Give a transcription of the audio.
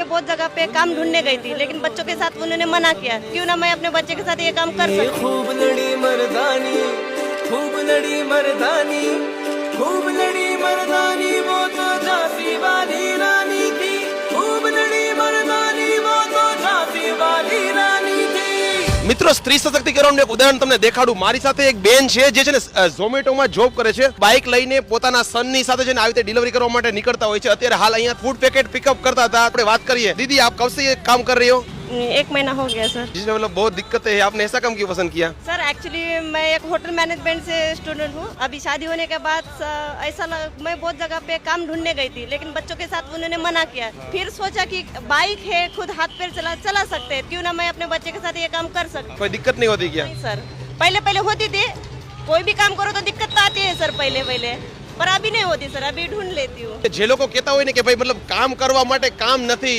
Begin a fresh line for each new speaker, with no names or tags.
बहुत जगह पे काम ढूंढने गई थी, लेकिन बच्चों के साथ उन्होंने मना किया, क्यों ना मैं अपने बच्चे के साथ ये काम कर सकूं।
खूब लड़ी मर्दानी, खूब लड़ी मर्दानी, खूब लड़ी मर्दानी, वो तो झांसी वाली रानी थी। खूब लड़ी मर्दानी, वो तो झांसी वाली रानी थी।
મિત્રો, સ્ત્રી સશક્તિકરણનું એક ઉદાહરણ તમને દેખાડું. મારી સાથે એક બેન છે જે છે ને ઝોમેટોમાં જોબ કરે છે. બાઇક લઈને પોતાના સનની સાથે છે ને આવી રીતે ડિલિવરી કરવા માટે નીકળતા હોય છે. અત્યારે હાલ અહીંયા ફૂડ પેકેટ પિકઅપ કરતા હતા. આપણે વાત કરીએ. દીદી, આપ કब से ये काम कर रही हो?
1 महीना हो गया सर।
जिसमें मतलब बहुत दिक्कत है, आपने ऐसा काम क्यों पसंद किया?
सर एक्चुअली मैं एक होटल मैनेजमेंट से स्टूडेंट हूँ। अभी शादी होने के बाद मैं बहुत जगह पे काम ढूंढने गई थी, लेकिन बच्चों के साथ उन्होंने मना किया। फिर सोचा कि बाइक है, खुद हाथ पैर चला सकते हैं, क्यों ना मैं अपने बच्चे के साथ ये काम कर सकूं।
कोई दिक्कत नहीं होती क्या?
नहीं सर, पहले होती थी। कोई भी काम करो तो दिक्कत तो आती है सर, पहले पर अभी नहीं होती सर, अभी ढूंढ लेती हूँ।
જે લોકો કહેતા હોય ને કે ભાઈ મતલબ કામ કરવા માટે કામ નથી,